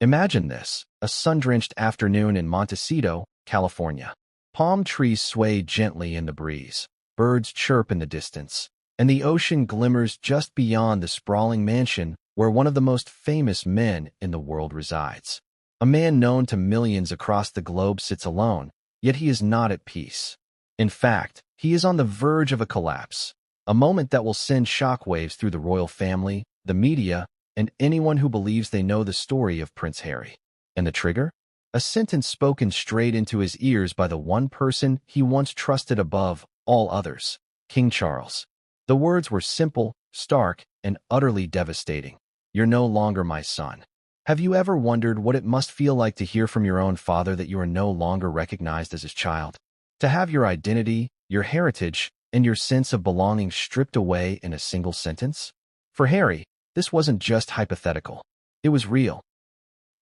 Imagine this, a sun-drenched afternoon in Montecito, California. Palm trees sway gently in the breeze, birds chirp in the distance, and the ocean glimmers just beyond the sprawling mansion where one of the most famous men in the world resides. A man known to millions across the globe sits alone, yet he is not at peace. In fact, he is on the verge of a collapse, a moment that will send shockwaves through the royal family, the media, and anyone who believes they know the story of Prince Harry. And the trigger? A sentence spoken straight into his ears by the one person he once trusted above all others, King Charles. The words were simple, stark, and utterly devastating. "You're no longer my son." Have you ever wondered what it must feel like to hear from your own father that you are no longer recognized as his child? To have your identity, your heritage, and your sense of belonging stripped away in a single sentence? For Harry, this wasn't just hypothetical. It was real.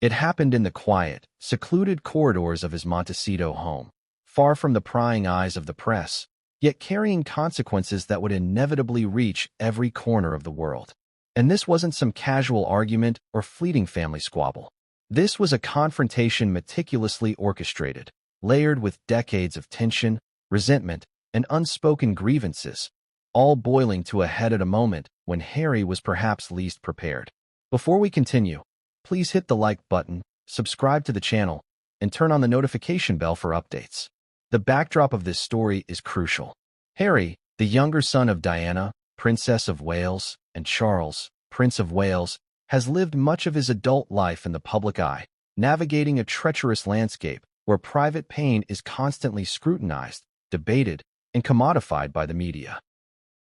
It happened in the quiet, secluded corridors of his Montecito home, far from the prying eyes of the press, yet carrying consequences that would inevitably reach every corner of the world. And this wasn't some casual argument or fleeting family squabble. This was a confrontation meticulously orchestrated, layered with decades of tension, resentment, and unspoken grievances, all boiling to a head at a moment when Harry was perhaps least prepared. Before we continue, please hit the like button, subscribe to the channel, and turn on the notification bell for updates. The backdrop of this story is crucial. Harry, the younger son of Diana, Princess of Wales, and Charles, Prince of Wales, has lived much of his adult life in the public eye, navigating a treacherous landscape where private pain is constantly scrutinized, debated, and commodified by the media.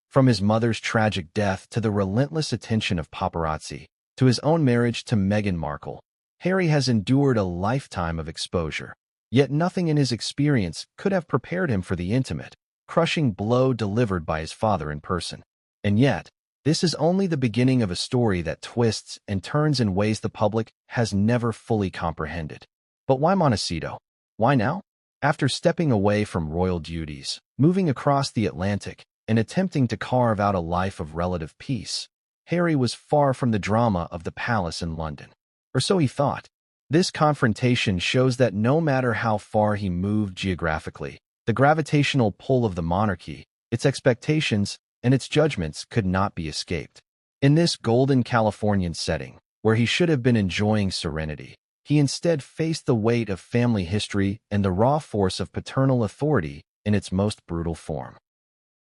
From his mother's tragic death to the relentless attention of paparazzi, to his own marriage to Meghan Markle, Harry has endured a lifetime of exposure. Yet nothing in his experience could have prepared him for the intimate, crushing blow delivered by his father in person. And yet, this is only the beginning of a story that twists and turns in ways the public has never fully comprehended. But why Montecito? Why now? After stepping away from royal duties, moving across the Atlantic, and attempting to carve out a life of relative peace, Harry was far from the drama of the palace in London. Or so he thought. This confrontation shows that no matter how far he moved geographically, the gravitational pull of the monarchy, its expectations, and its judgments could not be escaped. In this golden Californian setting, where he should have been enjoying serenity, he instead faced the weight of family history and the raw force of paternal authority in its most brutal form.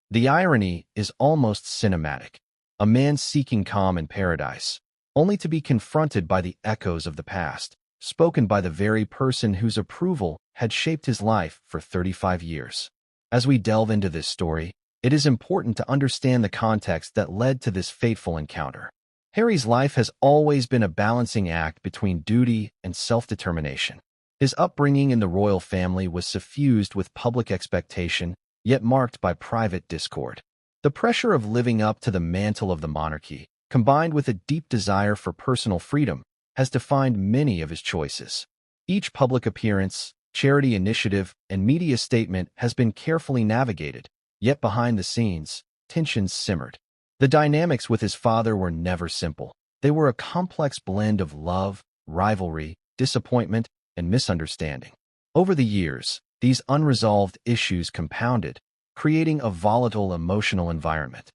The irony is almost cinematic. A man seeking calm in paradise, only to be confronted by the echoes of the past, spoken by the very person whose approval had shaped his life for 35 years. As we delve into this story, it is important to understand the context that led to this fateful encounter. Harry's life has always been a balancing act between duty and self-determination. His upbringing in the royal family was suffused with public expectation, yet marked by private discord. The pressure of living up to the mantle of the monarchy, combined with a deep desire for personal freedom, has defined many of his choices. Each public appearance, charity initiative, and media statement has been carefully navigated, yet behind the scenes, tensions simmered. The dynamics with his father were never simple. They were a complex blend of love, rivalry, disappointment, and misunderstanding. Over the years, these unresolved issues compounded, creating a volatile emotional environment.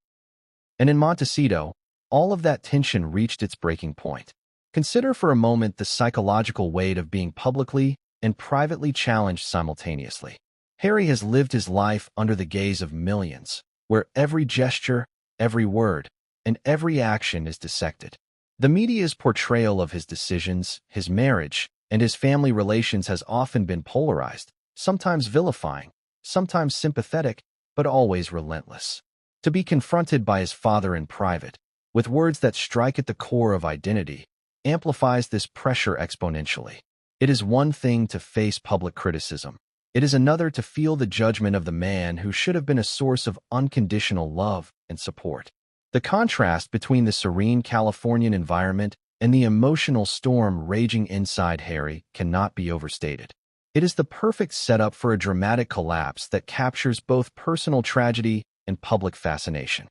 And in Montecito, all of that tension reached its breaking point. Consider for a moment the psychological weight of being publicly and privately challenged simultaneously. Harry has lived his life under the gaze of millions, where every gesture, every word, and every action is dissected. The media's portrayal of his decisions, his marriage, and his family relations has often been polarized, sometimes vilifying, sometimes sympathetic, but always relentless. To be confronted by his father in private, with words that strike at the core of identity, amplifies this pressure exponentially. It is one thing to face public criticism. It is another to feel the judgment of the man who should have been a source of unconditional love and support. The contrast between the serene Californian environment and the emotional storm raging inside Harry cannot be overstated. It is the perfect setup for a dramatic collapse that captures both personal tragedy and public fascination.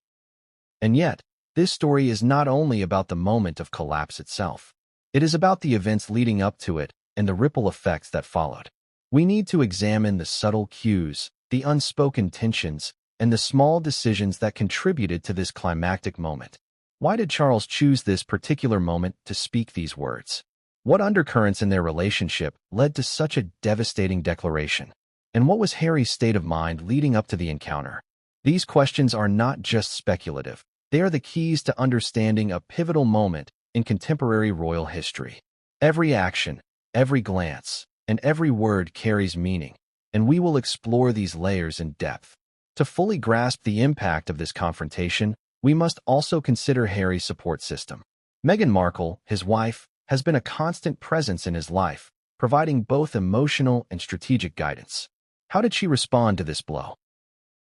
And yet, this story is not only about the moment of collapse itself. It is about the events leading up to it and the ripple effects that followed. We need to examine the subtle cues, the unspoken tensions, and the small decisions that contributed to this climactic moment. Why did Charles choose this particular moment to speak these words? What undercurrents in their relationship led to such a devastating declaration? And what was Harry's state of mind leading up to the encounter? These questions are not just speculative. They are the keys to understanding a pivotal moment in contemporary royal history. Every action, every glance, and every word carries meaning, and we will explore these layers in depth. To fully grasp the impact of this confrontation, we must also consider Harry's support system. Meghan Markle, his wife, has been a constant presence in his life, providing both emotional and strategic guidance. How did she respond to this blow?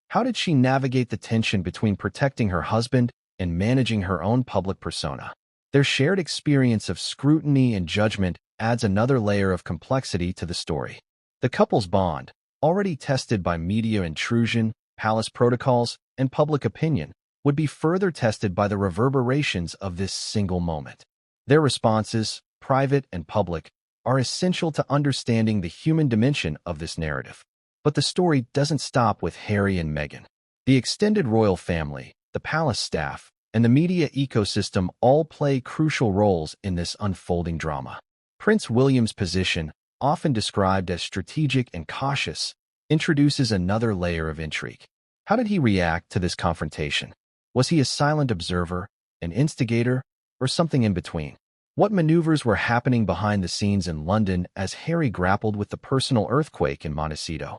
How did she navigate the tension between protecting her husband and managing her own public persona? Their shared experience of scrutiny and judgment adds another layer of complexity to the story. The couple's bond, already tested by media intrusion, palace protocols, and public opinion, would be further tested by the reverberations of this single moment. Their responses, private and public, are essential to understanding the human dimension of this narrative. But the story doesn't stop with Harry and Meghan. The extended royal family, the palace staff, and the media ecosystem all play crucial roles in this unfolding drama. Prince William's position, often described as strategic and cautious, introduces another layer of intrigue. How did he react to this confrontation? Was he a silent observer, an instigator, or something in between? What maneuvers were happening behind the scenes in London as Harry grappled with the personal earthquake in Montecito?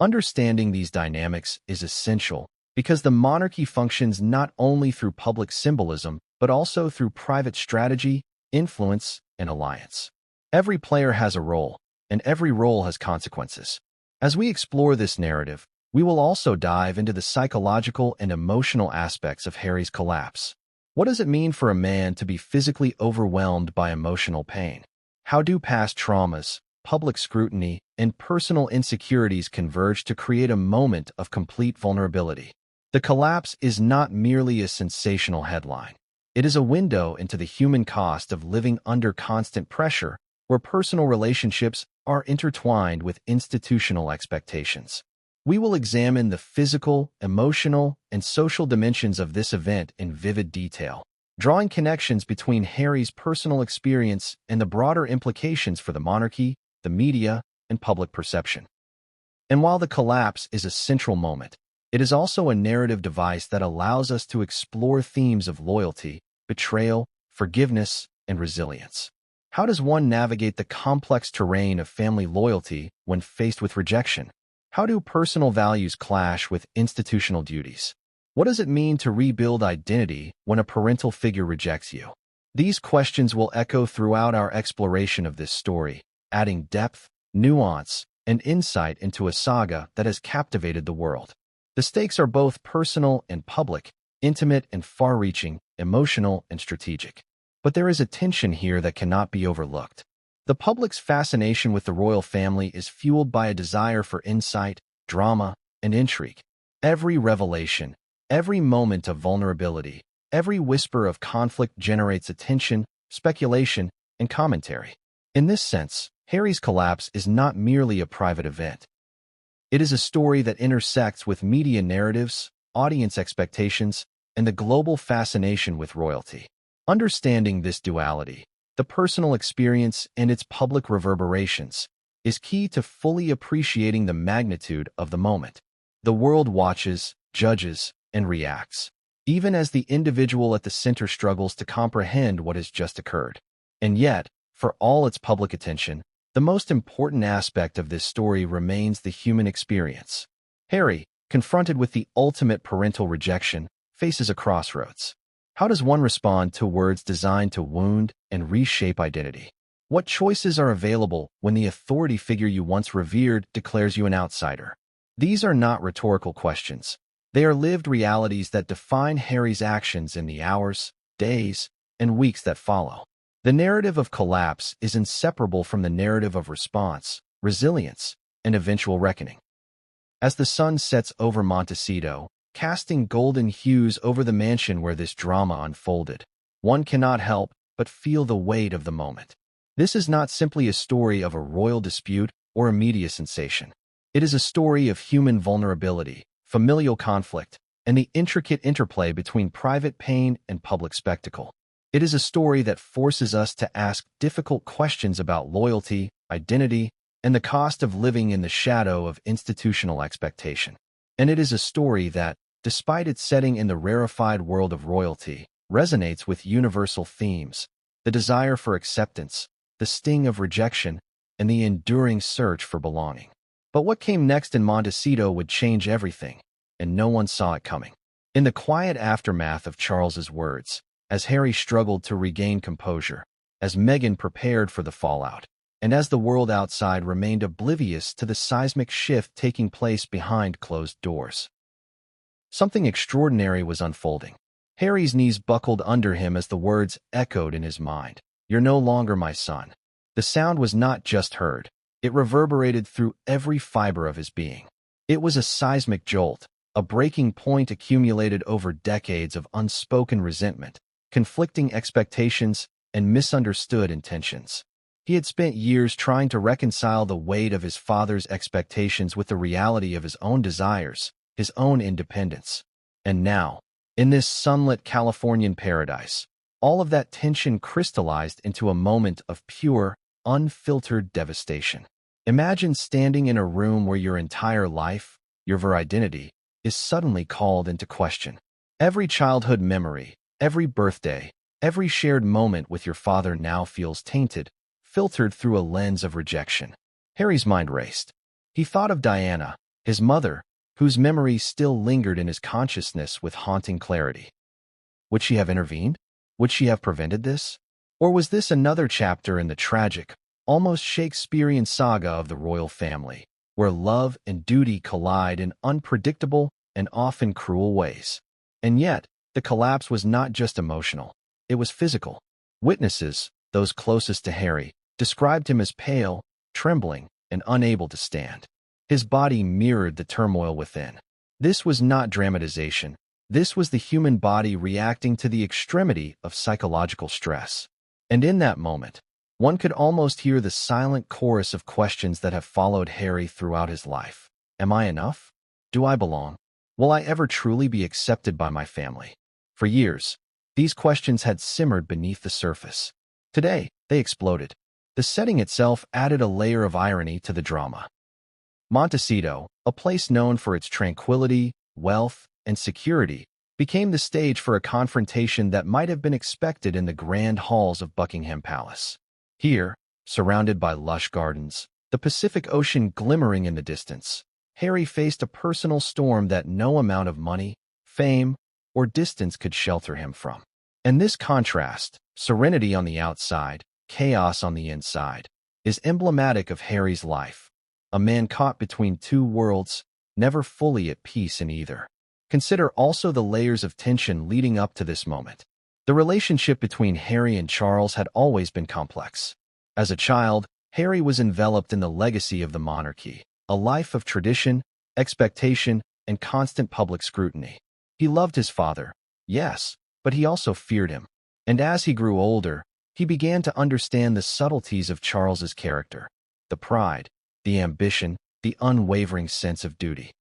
Understanding these dynamics is essential because the monarchy functions not only through public symbolism, but also through private strategy, influence, and alliance. Every player has a role, and every role has consequences. As we explore this narrative, we will also dive into the psychological and emotional aspects of Harry's collapse. What does it mean for a man to be physically overwhelmed by emotional pain? How do past traumas, public scrutiny, and personal insecurities converge to create a moment of complete vulnerability? The collapse is not merely a sensational headline. It is a window into the human cost of living under constant pressure, where personal relationships are intertwined with institutional expectations. We will examine the physical, emotional, and social dimensions of this event in vivid detail, drawing connections between Harry's personal experience and the broader implications for the monarchy, the media, and public perception. And while the collapse is a central moment, it is also a narrative device that allows us to explore themes of loyalty, betrayal, forgiveness, and resilience. How does one navigate the complex terrain of family loyalty when faced with rejection? How do personal values clash with institutional duties? What does it mean to rebuild identity when a parental figure rejects you? These questions will echo throughout our exploration of this story, adding depth, nuance, and insight into a saga that has captivated the world. The stakes are both personal and public, intimate and far-reaching, emotional and strategic. But there is a tension here that cannot be overlooked. The public's fascination with the royal family is fueled by a desire for insight, drama, and intrigue. Every revelation, every moment of vulnerability, every whisper of conflict generates attention, speculation, and commentary. In this sense, Harry's collapse is not merely a private event. It is a story that intersects with media narratives, audience expectations, and the global fascination with royalty. Understanding this duality, the personal experience and its public reverberations, is key to fully appreciating the magnitude of the moment. The world watches, judges, and reacts, even as the individual at the center struggles to comprehend what has just occurred. And yet, for all its public attention, the most important aspect of this story remains the human experience. Harry, confronted with the ultimate parental rejection, faces a crossroads. How does one respond to words designed to wound and reshape identity? What choices are available when the authority figure you once revered declares you an outsider? These are not rhetorical questions. They are lived realities that define Harry's actions in the hours, days, and weeks that follow. The narrative of collapse is inseparable from the narrative of response, resilience, and eventual reckoning. As the sun sets over Montecito, casting golden hues over the mansion where this drama unfolded, one cannot help but feel the weight of the moment. This is not simply a story of a royal dispute or a media sensation. It is a story of human vulnerability, familial conflict, and the intricate interplay between private pain and public spectacle. It is a story that forces us to ask difficult questions about loyalty, identity, and the cost of living in the shadow of institutional expectation. And it is a story that, despite its setting in the rarefied world of royalty, resonates with universal themes: the desire for acceptance, the sting of rejection, and the enduring search for belonging. But what came next in Montecito would change everything, and no one saw it coming. In the quiet aftermath of Charles's words, as Harry struggled to regain composure, as Meghan prepared for the fallout, and as the world outside remained oblivious to the seismic shift taking place behind closed doors, something extraordinary was unfolding. Harry's knees buckled under him as the words echoed in his mind. "You're no longer my son." The sound was not just heard. It reverberated through every fiber of his being. It was a seismic jolt, a breaking point accumulated over decades of unspoken resentment, conflicting expectations, and misunderstood intentions. He had spent years trying to reconcile the weight of his father's expectations with the reality of his own desires, his own independence. And now, in this sunlit Californian paradise, all of that tension crystallized into a moment of pure, unfiltered devastation. Imagine standing in a room where your entire life, your very identity, is suddenly called into question. Every childhood memory, every birthday, every shared moment with your father now feels tainted, filtered through a lens of rejection. Harry's mind raced. He thought of Diana, his mother, whose memory still lingered in his consciousness with haunting clarity. Would she have intervened? Would she have prevented this? Or was this another chapter in the tragic, almost Shakespearean saga of the royal family, where love and duty collide in unpredictable and often cruel ways? And yet, the collapse was not just emotional. It was physical. Witnesses, those closest to Harry, described him as pale, trembling, and unable to stand. His body mirrored the turmoil within. This was not dramatization. This was the human body reacting to the extremity of psychological stress. And in that moment, one could almost hear the silent chorus of questions that have followed Harry throughout his life. Am I enough? Do I belong? Will I ever truly be accepted by my family? For years, these questions had simmered beneath the surface. Today, they exploded. The setting itself added a layer of irony to the drama. Montecito, a place known for its tranquility, wealth, and security, became the stage for a confrontation that might have been expected in the grand halls of Buckingham Palace. Here, surrounded by lush gardens, the Pacific Ocean glimmering in the distance, Harry faced a personal storm that no amount of money, fame, or distance could shelter him from. And this contrast, serenity on the outside, chaos on the inside, is emblematic of Harry's life, a man caught between two worlds, never fully at peace in either. Consider also the layers of tension leading up to this moment. The relationship between Harry and Charles had always been complex. As a child, Harry was enveloped in the legacy of the monarchy, a life of tradition, expectation, and constant public scrutiny. He loved his father, yes, but he also feared him. And as he grew older, he began to understand the subtleties of Charles's character, the pride, the ambition, the unwavering sense of duty.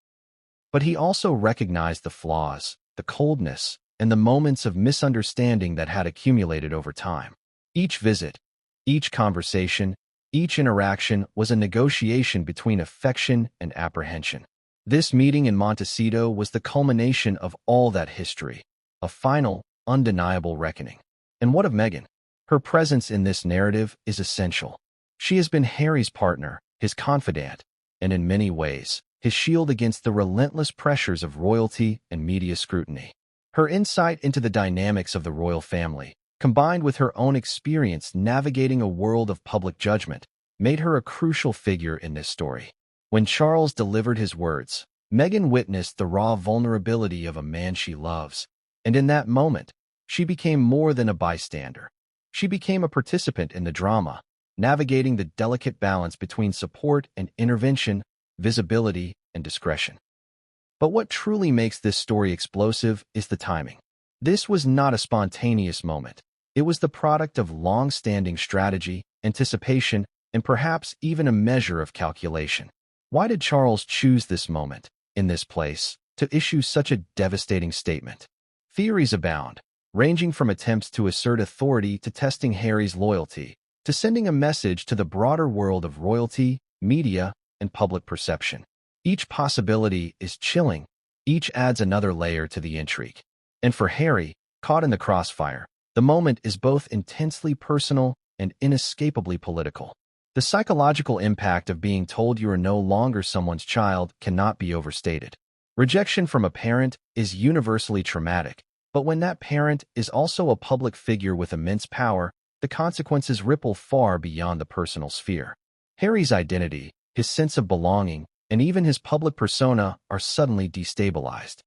But he also recognized the flaws, the coldness, and the moments of misunderstanding that had accumulated over time. Each visit, each conversation, each interaction was a negotiation between affection and apprehension. This meeting in Montecito was the culmination of all that history, a final, undeniable reckoning. And what of Meghan? Her presence in this narrative is essential. She has been Harry's partner, his confidant, and in many ways, his shield against the relentless pressures of royalty and media scrutiny. Her insight into the dynamics of the royal family, combined with her own experience navigating a world of public judgment, made her a crucial figure in this story. When Charles delivered his words, Meghan witnessed the raw vulnerability of a man she loves, and in that moment, she became more than a bystander. She became a participant in the drama, navigating the delicate balance between support and intervention, visibility and discretion. But what truly makes this story explosive is the timing. This was not a spontaneous moment. It was the product of long-standing strategy, anticipation, and perhaps even a measure of calculation. Why did Charles choose this moment, in this place, to issue such a devastating statement? Theories abound, ranging from attempts to assert authority to testing Harry's loyalty, to sending a message to the broader world of royalty, media, and public perception. Each possibility is chilling. Each adds another layer to the intrigue. And for Harry, caught in the crossfire, the moment is both intensely personal and inescapably political. The psychological impact of being told you are no longer someone's child cannot be overstated. Rejection from a parent is universally traumatic, but when that parent is also a public figure with immense power, the consequences ripple far beyond the personal sphere. Harry's identity, his sense of belonging, and even his public persona are suddenly destabilized.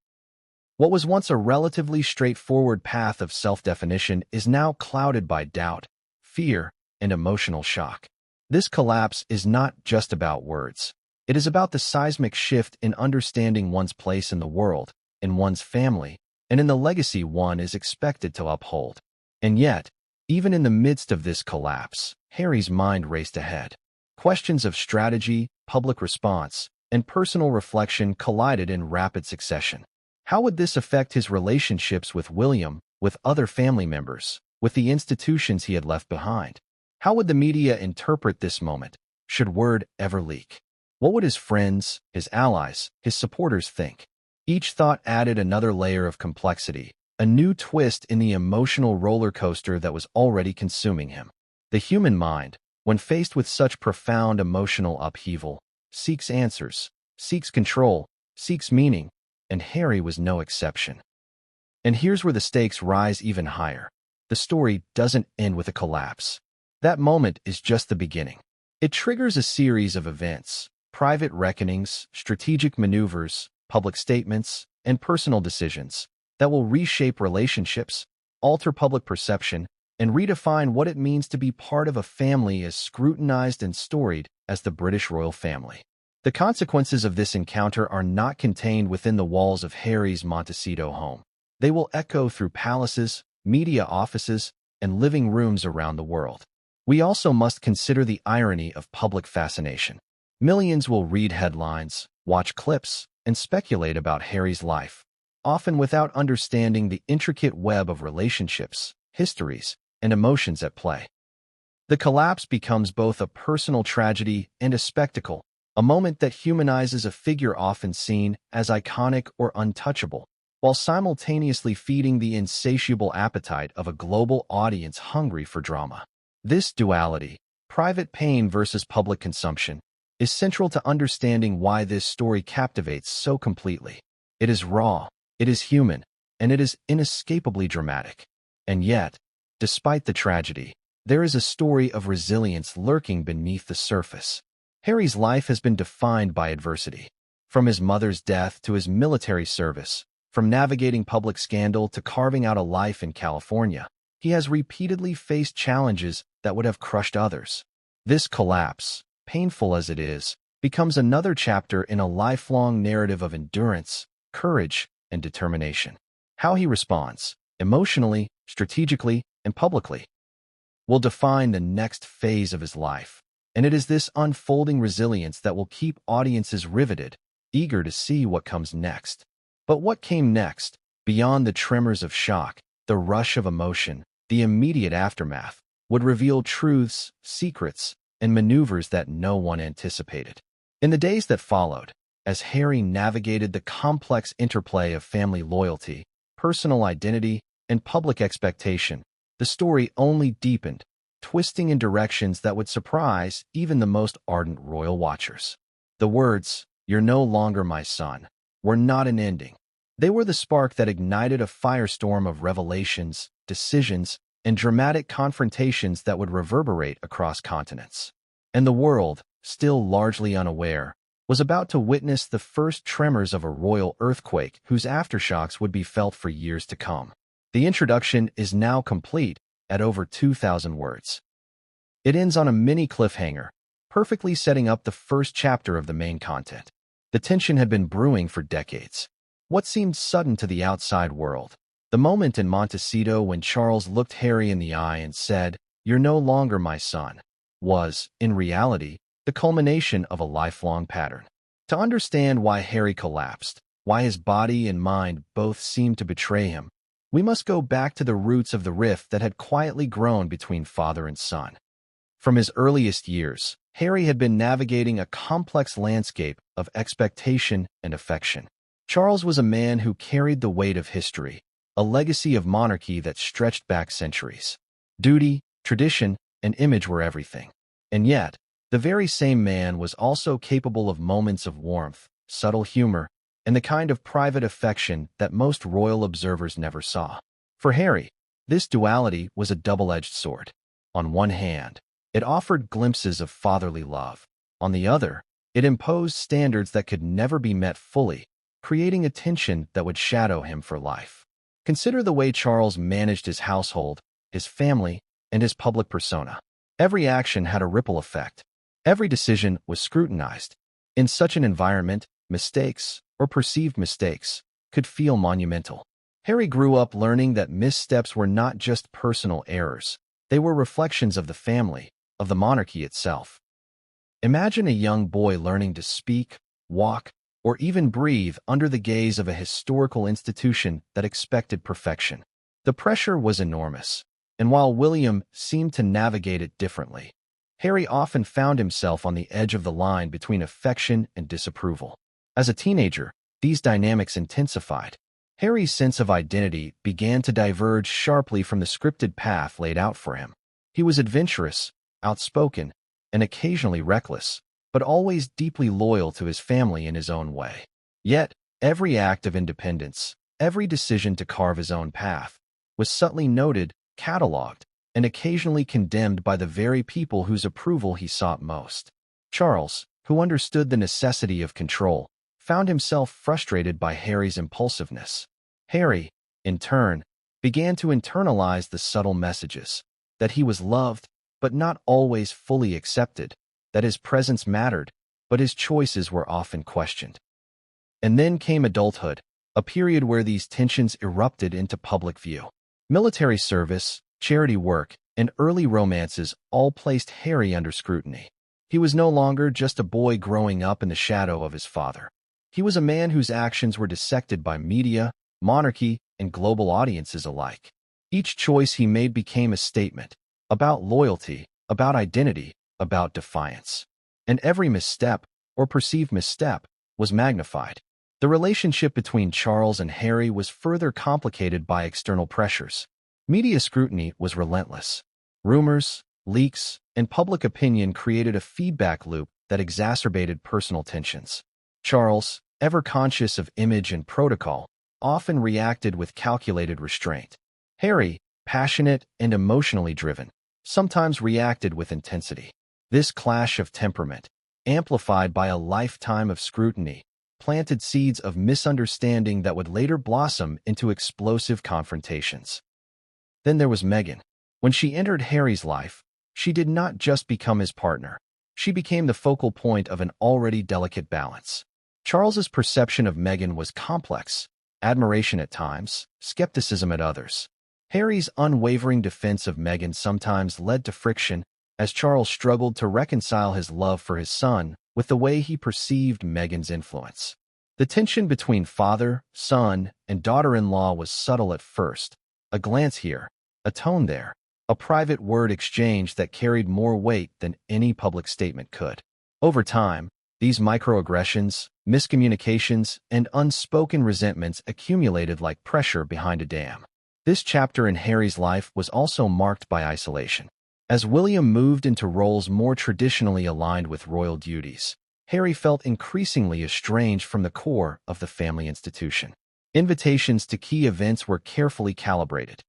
What was once a relatively straightforward path of self-definition is now clouded by doubt, fear, and emotional shock. This collapse is not just about words. It is about the seismic shift in understanding one's place in the world, in one's family, and in the legacy one is expected to uphold. And yet, even in the midst of this collapse, Harry's mind raced ahead. Questions of strategy, public response, and personal reflection collided in rapid succession. How would this affect his relationships with William, with other family members, with the institutions he had left behind? How would the media interpret this moment, should word ever leak? What would his friends, his allies, his supporters think? Each thought added another layer of complexity, a new twist in the emotional roller coaster that was already consuming him. The human mind, when faced with such profound emotional upheaval, seeks answers, seeks control, seeks meaning, and Harry was no exception. And here's where the stakes rise even higher. The story doesn't end with a collapse. That moment is just the beginning. It triggers a series of events, private reckonings, strategic maneuvers, public statements, and personal decisions that will reshape relationships, alter public perception, and redefine what it means to be part of a family as scrutinized and storied as the British royal family. The consequences of this encounter are not contained within the walls of Harry's Montecito home. They will echo through palaces, media offices, and living rooms around the world. We also must consider the irony of public fascination. Millions will read headlines, watch clips, and speculate about Harry's life, often without understanding the intricate web of relationships, histories, and emotions at play. The collapse becomes both a personal tragedy and a spectacle, a moment that humanizes a figure often seen as iconic or untouchable, while simultaneously feeding the insatiable appetite of a global audience hungry for drama. This duality, private pain versus public consumption, is central to understanding why this story captivates so completely. It is raw, it is human, and it is inescapably dramatic. And yet, despite the tragedy, there is a story of resilience lurking beneath the surface. Harry's life has been defined by adversity. From his mother's death to his military service, from navigating public scandal to carving out a life in California, he has repeatedly faced challenges that would have crushed others. This collapse, painful as it is, becomes another chapter in a lifelong narrative of endurance, courage, and determination. How he responds, emotionally, strategically, and publicly, will define the next phase of his life. And it is this unfolding resilience that will keep audiences riveted, eager to see what comes next. But what came next, beyond the tremors of shock, the rush of emotion, the immediate aftermath, would reveal truths, secrets, and maneuvers that no one anticipated. In the days that followed, as Harry navigated the complex interplay of family loyalty, personal identity, and public expectation, the story only deepened, twisting in directions that would surprise even the most ardent royal watchers. The words, "You're no longer my son," were not an ending. They were the spark that ignited a firestorm of revelations, decisions, and dramatic confrontations that would reverberate across continents. And the world, still largely unaware, was about to witness the first tremors of a royal earthquake whose aftershocks would be felt for years to come. The introduction is now complete at over 2,000 words. It ends on a mini cliffhanger, perfectly setting up the first chapter of the main content. The tension had been brewing for decades. What seemed sudden to the outside world The moment in Montecito when Charles looked Harry in the eye and said, "You're no longer my son," was, in reality, the culmination of a lifelong pattern. To understand why Harry collapsed, why his body and mind both seemed to betray him, we must go back to the roots of the rift that had quietly grown between father and son. From his earliest years, Harry had been navigating a complex landscape of expectation and affection. Charles was a man who carried the weight of history, a legacy of monarchy that stretched back centuries. Duty, tradition, and image were everything. And yet, the very same man was also capable of moments of warmth, subtle humor, and the kind of private affection that most royal observers never saw. For Harry, this duality was a double-edged sword. On one hand, it offered glimpses of fatherly love. On the other, it imposed standards that could never be met fully, creating a tension that would shadow him for life. Consider the way Charles managed his household, his family, and his public persona. Every action had a ripple effect. Every decision was scrutinized. In such an environment, mistakes, or perceived mistakes, could feel monumental. Harry grew up learning that missteps were not just personal errors. They were reflections of the family, of the monarchy itself. Imagine a young boy learning to speak, walk, or even breathe under the gaze of a historical institution that expected perfection. The pressure was enormous, and while William seemed to navigate it differently, Harry often found himself on the edge of the line between affection and disapproval. As a teenager, these dynamics intensified. Harry's sense of identity began to diverge sharply from the scripted path laid out for him. He was adventurous, outspoken, and occasionally reckless, but always deeply loyal to his family in his own way. Yet, every act of independence, every decision to carve his own path, was subtly noted, catalogued, and occasionally condemned by the very people whose approval he sought most. Charles, who understood the necessity of control, found himself frustrated by Harry's impulsiveness. Harry, in turn, began to internalize the subtle messages that he was loved, but not always fully accepted, that his presence mattered, but his choices were often questioned. And then came adulthood, a period where these tensions erupted into public view. Military service, charity work, and early romances all placed Harry under scrutiny. He was no longer just a boy growing up in the shadow of his father. He was a man whose actions were dissected by media, monarchy, and global audiences alike. Each choice he made became a statement about loyalty, about identity, about defiance. And every misstep, or perceived misstep, was magnified. The relationship between Charles and Harry was further complicated by external pressures. Media scrutiny was relentless. Rumors, leaks, and public opinion created a feedback loop that exacerbated personal tensions. Charles, ever conscious of image and protocol, often reacted with calculated restraint. Harry, passionate and emotionally driven, sometimes reacted with intensity. This clash of temperament, amplified by a lifetime of scrutiny, planted seeds of misunderstanding that would later blossom into explosive confrontations. Then there was Meghan. When she entered Harry's life, she did not just become his partner. She became the focal point of an already delicate balance. Charles's perception of Meghan was complex, admiration at times, skepticism at others. Harry's unwavering defense of Meghan sometimes led to friction, as Charles struggled to reconcile his love for his son with the way he perceived Meghan's influence. The tension between father, son, and daughter-in-law was subtle at first. A glance here, a tone there, a private word exchange that carried more weight than any public statement could. Over time, these microaggressions, miscommunications, and unspoken resentments accumulated like pressure behind a dam. This chapter in Harry's life was also marked by isolation. As William moved into roles more traditionally aligned with royal duties, Harry felt increasingly estranged from the core of the family institution. Invitations to key events were carefully calibrated.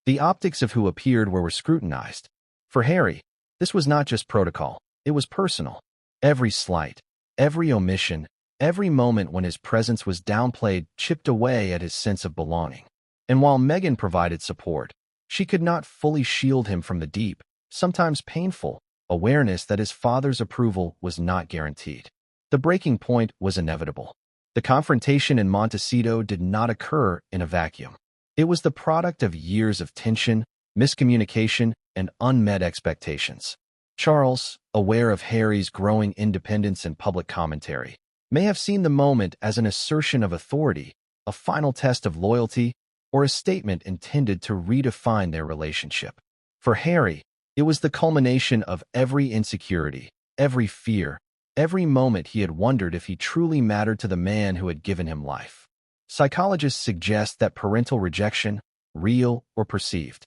The optics of who appeared were scrutinized. For Harry, this was not just protocol, it was personal. Every slight, every omission, every moment when his presence was downplayed chipped away at his sense of belonging. And while Meghan provided support, she could not fully shield him from the deep, sometimes painful, awareness that his father's approval was not guaranteed. The breaking point was inevitable. The confrontation in Montecito did not occur in a vacuum. It was the product of years of tension, miscommunication, and unmet expectations. Charles, aware of Harry's growing independence and public commentary, may have seen the moment as an assertion of authority, a final test of loyalty, or a statement intended to redefine their relationship. For Harry, it was the culmination of every insecurity, every fear, every moment he had wondered if he truly mattered to the man who had given him life. Psychologists suggest that parental rejection, real or perceived,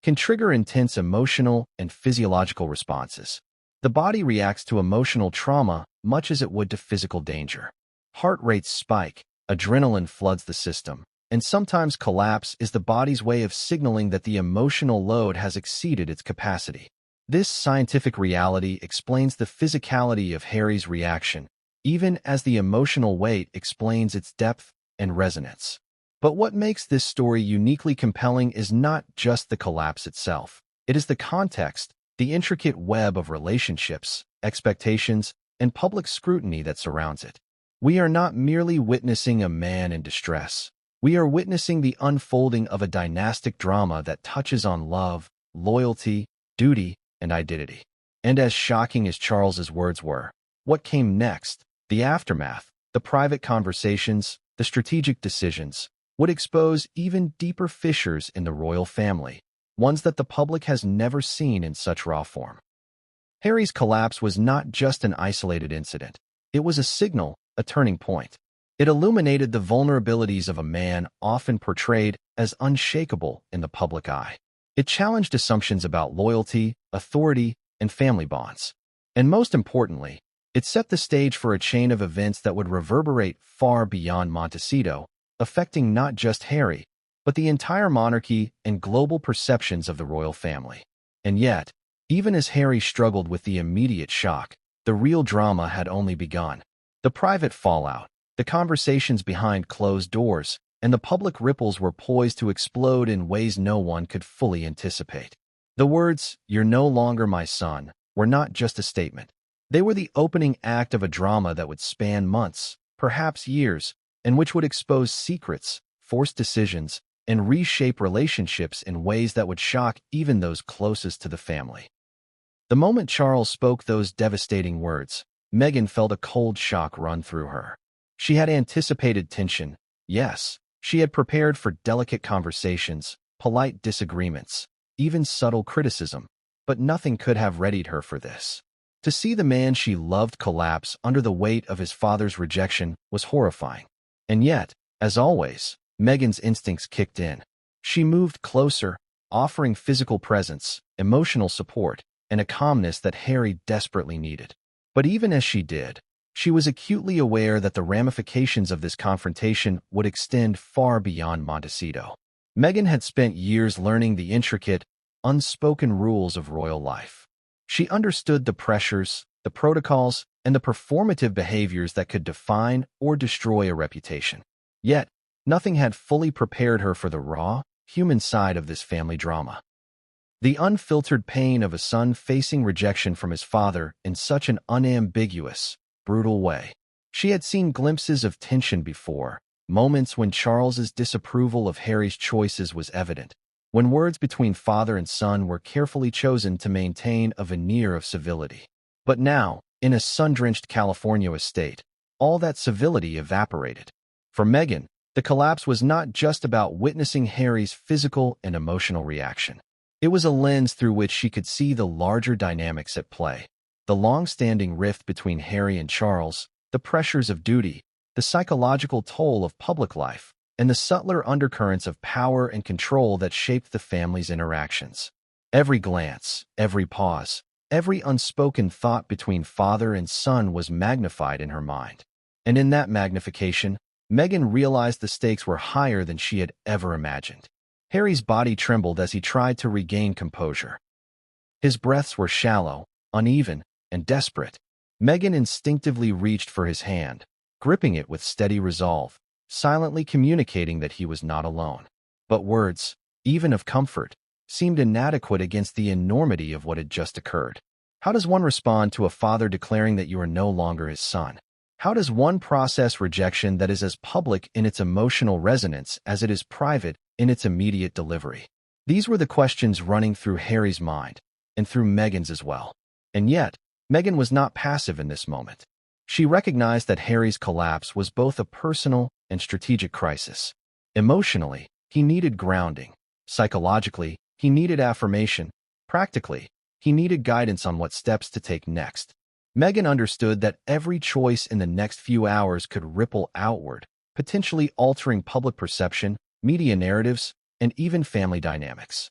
can trigger intense emotional and physiological responses. The body reacts to emotional trauma much as it would to physical danger. Heart rates spike, adrenaline floods the system, and sometimes collapse is the body's way of signaling that the emotional load has exceeded its capacity. This scientific reality explains the physicality of Harry's reaction, even as the emotional weight explains its depth and resonance. But what makes this story uniquely compelling is not just the collapse itself. It is the context, the intricate web of relationships, expectations, and public scrutiny that surrounds it. We are not merely witnessing a man in distress. We are witnessing the unfolding of a dynastic drama that touches on love, loyalty, duty, and identity. And as shocking as Charles's words were, what came next, the aftermath, the private conversations, the strategic decisions, would expose even deeper fissures in the royal family, ones that the public has never seen in such raw form. Harry's collapse was not just an isolated incident. It was a signal, a turning point. It illuminated the vulnerabilities of a man often portrayed as unshakable in the public eye. It challenged assumptions about loyalty, authority, and family bonds. And most importantly, it set the stage for a chain of events that would reverberate far beyond Montecito, affecting not just Harry, but the entire monarchy and global perceptions of the royal family. And yet, even as Harry struggled with the immediate shock, the real drama had only begun. The private fallout, the conversations behind closed doors, and the public ripples were poised to explode in ways no one could fully anticipate. The words, "You're no longer my son," were not just a statement. They were the opening act of a drama that would span months, perhaps years, and which would expose secrets, force decisions, and reshape relationships in ways that would shock even those closest to the family. The moment Charles spoke those devastating words, Meghan felt a cold shock run through her. She had anticipated tension, yes. She had prepared for delicate conversations, polite disagreements, even subtle criticism, but nothing could have readied her for this. To see the man she loved collapse under the weight of his father's rejection was horrifying. And yet, as always, Meghan's instincts kicked in. She moved closer, offering physical presence, emotional support, and a calmness that Harry desperately needed. But even as she did, she was acutely aware that the ramifications of this confrontation would extend far beyond Montecito. Meghan had spent years learning the intricate, unspoken rules of royal life. She understood the pressures, the protocols, and the performative behaviors that could define or destroy a reputation. Yet, nothing had fully prepared her for the raw, human side of this family drama. The unfiltered pain of a son facing rejection from his father in such an unambiguous, brutal way. She had seen glimpses of tension before, moments when Charles's disapproval of Harry's choices was evident, when words between father and son were carefully chosen to maintain a veneer of civility. But now, in a sun-drenched California estate, all that civility evaporated. For Meghan, the collapse was not just about witnessing Harry's physical and emotional reaction. It was a lens through which she could see the larger dynamics at play. The long-standing rift between Harry and Charles, the pressures of duty, the psychological toll of public life, and the subtler undercurrents of power and control that shaped the family's interactions. Every glance, every pause, every unspoken thought between father and son was magnified in her mind. And in that magnification, Meghan realized the stakes were higher than she had ever imagined. Harry's body trembled as he tried to regain composure. His breaths were shallow, uneven, and desperate. Meghan instinctively reached for his hand, gripping it with steady resolve, silently communicating that he was not alone. But words, even of comfort, seemed inadequate against the enormity of what had just occurred. How does one respond to a father declaring that you are no longer his son? How does one process rejection that is as public in its emotional resonance as it is private in its immediate delivery. These were the questions running through Harry's mind, and through Meghan's as well. And yet, Meghan was not passive in this moment. She recognized that Harry's collapse was both a personal and strategic crisis. Emotionally, he needed grounding. Psychologically, he needed affirmation. Practically, he needed guidance on what steps to take next. Meghan understood that every choice in the next few hours could ripple outward, potentially altering public perception, media narratives, and even family dynamics.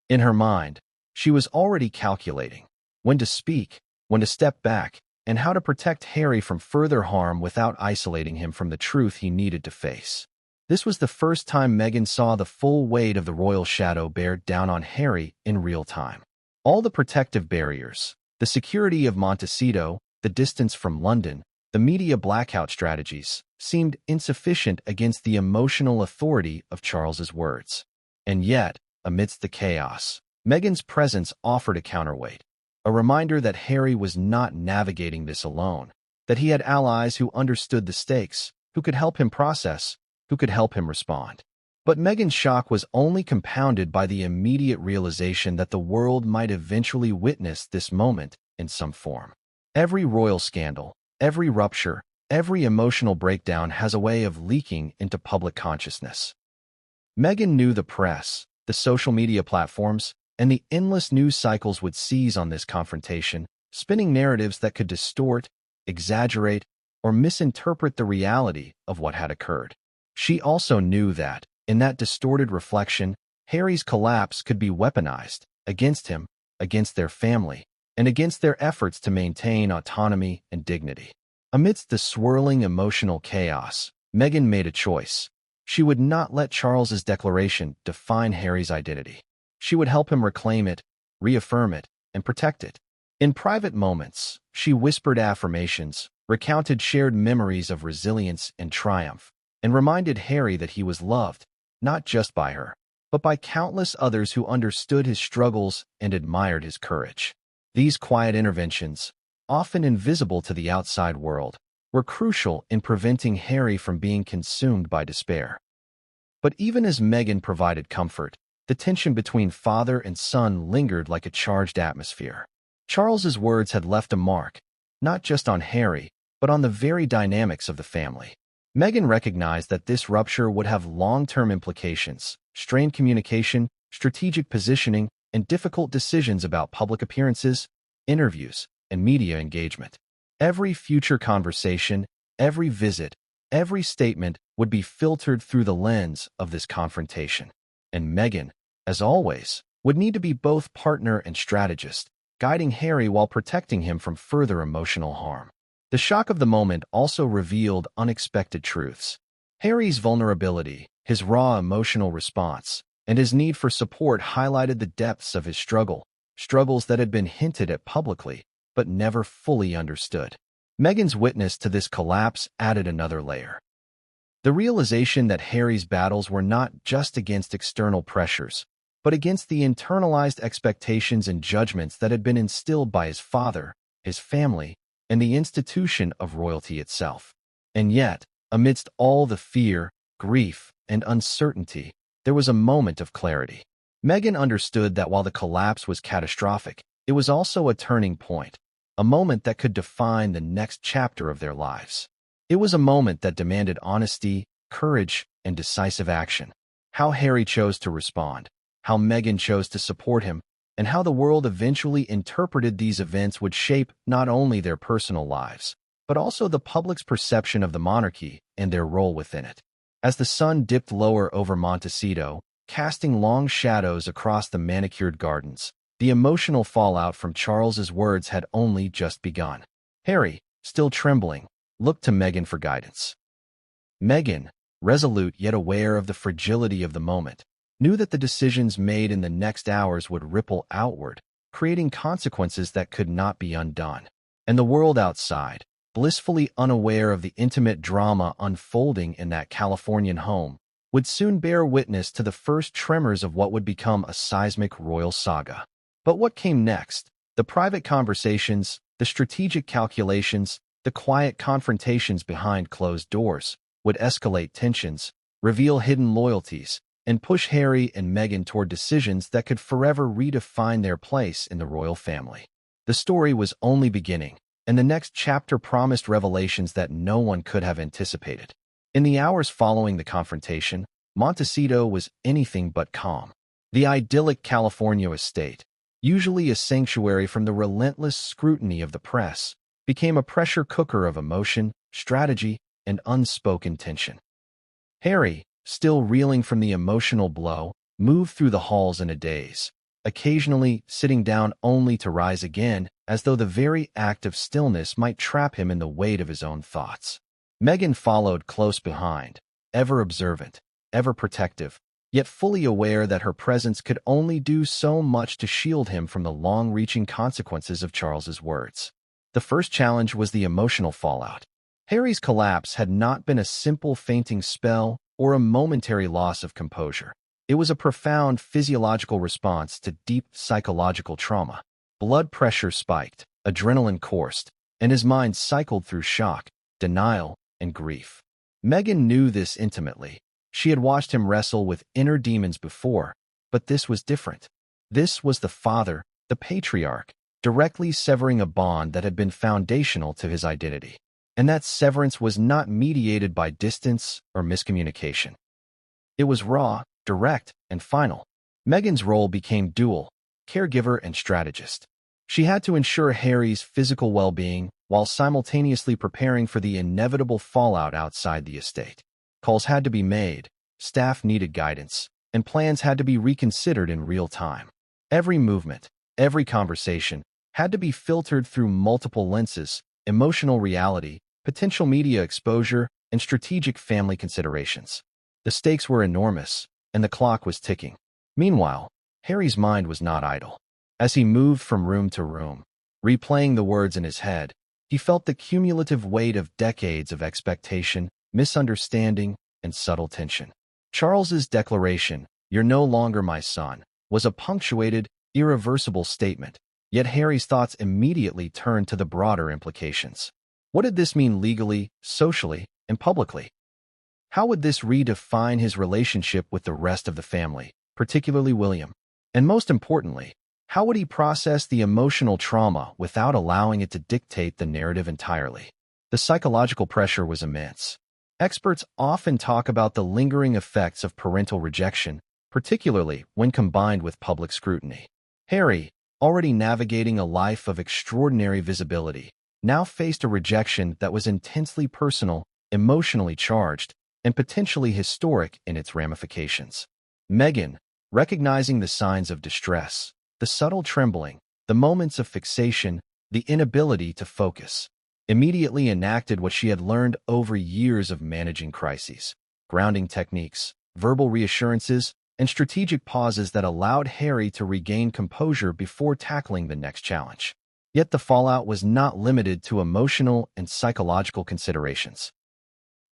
In her mind, she was already calculating when to speak, when to step back, and how to protect Harry from further harm without isolating him from the truth he needed to face. This was the first time Meghan saw the full weight of the royal shadow bear down on Harry in real time. All the protective barriers, the security of Montecito, the distance from London, the media blackout strategies, seemed insufficient against the emotional authority of Charles's words. And yet, amidst the chaos, Meghan's presence offered a counterweight. A reminder that Harry was not navigating this alone, that he had allies who understood the stakes, who could help him process, who could help him respond. But Meghan's shock was only compounded by the immediate realization that the world might eventually witness this moment in some form. Every royal scandal, every rupture, every emotional breakdown has a way of leaking into public consciousness. Meghan knew the press, the social media platforms, and the endless news cycles would seize on this confrontation, spinning narratives that could distort, exaggerate, or misinterpret the reality of what had occurred. She also knew that, in that distorted reflection, Harry's collapse could be weaponized against him, against their family, and against their efforts to maintain autonomy and dignity. Amidst the swirling emotional chaos, Meghan made a choice. She would not let Charles's declaration define Harry's identity. She would help him reclaim it, reaffirm it, and protect it. In private moments, she whispered affirmations, recounted shared memories of resilience and triumph, and reminded Harry that he was loved, not just by her, but by countless others who understood his struggles and admired his courage. These quiet interventions, often invisible to the outside world, were crucial in preventing Harry from being consumed by despair. But even as Meghan provided comfort, the tension between father and son lingered like a charged atmosphere. Charles's words had left a mark, not just on Harry, but on the very dynamics of the family. Meghan recognized that this rupture would have long-term implications, strained communication, strategic positioning, and difficult decisions about public appearances, interviews, and media engagement. Every future conversation, every visit, every statement would be filtered through the lens of this confrontation. And Meghan, as always, would need to be both partner and strategist, guiding Harry while protecting him from further emotional harm. The shock of the moment also revealed unexpected truths. Harry's vulnerability, his raw emotional response, and his need for support highlighted the depths of his struggles that had been hinted at publicly, but never fully understood. Meghan's witness to this collapse added another layer. The realization that Harry's battles were not just against external pressures, but against the internalized expectations and judgments that had been instilled by his father, his family, and the institution of royalty itself. And yet, amidst all the fear, grief, and uncertainty, there was a moment of clarity. Meghan understood that while the collapse was catastrophic, it was also a turning point, a moment that could define the next chapter of their lives. It was a moment that demanded honesty, courage, and decisive action. How Harry chose to respond, how Meghan chose to support him, and how the world eventually interpreted these events would shape not only their personal lives, but also the public's perception of the monarchy and their role within it. As the sun dipped lower over Montecito, casting long shadows across the manicured gardens, the emotional fallout from Charles's words had only just begun. Harry, still trembling, looked to Meghan for guidance. Meghan, resolute yet aware of the fragility of the moment, knew that the decisions made in the next hours would ripple outward, creating consequences that could not be undone. And the world outside, blissfully unaware of the intimate drama unfolding in that Californian home, would soon bear witness to the first tremors of what would become a seismic royal saga. But what came next? The private conversations, the strategic calculations, the quiet confrontations behind closed doors would escalate tensions, reveal hidden loyalties, and push Harry and Meghan toward decisions that could forever redefine their place in the royal family. The story was only beginning, and the next chapter promised revelations that no one could have anticipated. In the hours following the confrontation, Montecito was anything but calm. The idyllic California estate, usually a sanctuary from the relentless scrutiny of the press, became a pressure cooker of emotion, strategy, and unspoken tension. Harry, still reeling from the emotional blow, moved through the halls in a daze, occasionally sitting down only to rise again, as though the very act of stillness might trap him in the weight of his own thoughts. Meghan followed close behind, ever observant, ever protective, yet fully aware that her presence could only do so much to shield him from the long-reaching consequences of Charles's words. The first challenge was the emotional fallout. Harry's collapse had not been a simple fainting spell or a momentary loss of composure. It was a profound physiological response to deep psychological trauma. Blood pressure spiked, adrenaline coursed, and his mind cycled through shock, denial, and grief. Meghan knew this intimately. She had watched him wrestle with inner demons before, but this was different. This was the father, the patriarch, directly severing a bond that had been foundational to his identity. And that severance was not mediated by distance or miscommunication. It was raw, direct, and final. Meghan's role became dual, caregiver and strategist. She had to ensure Harry's physical well-being while simultaneously preparing for the inevitable fallout outside the estate. Calls had to be made, staff needed guidance, and plans had to be reconsidered in real time. Every movement, every conversation, had to be filtered through multiple lenses: emotional reality, potential media exposure, and strategic family considerations. The stakes were enormous, and the clock was ticking. Meanwhile, Harry's mind was not idle. As he moved from room to room, replaying the words in his head, he felt the cumulative weight of decades of expectation, misunderstanding, and subtle tension. Charles's declaration, "You're no longer my son," was a punctuated, irreversible statement, yet Harry's thoughts immediately turned to the broader implications. What did this mean legally, socially, and publicly? How would this redefine his relationship with the rest of the family, particularly William? And most importantly, how would he process the emotional trauma without allowing it to dictate the narrative entirely? The psychological pressure was immense. Experts often talk about the lingering effects of parental rejection, particularly when combined with public scrutiny. Harry, already navigating a life of extraordinary visibility, now faced a rejection that was intensely personal, emotionally charged, and potentially historic in its ramifications. Meghan, recognizing the signs of distress, the subtle trembling, the moments of fixation, the inability to focus, immediately enacted what she had learned over years of managing crises: grounding techniques, verbal reassurances, and strategic pauses that allowed Harry to regain composure before tackling the next challenge. Yet the fallout was not limited to emotional and psychological considerations.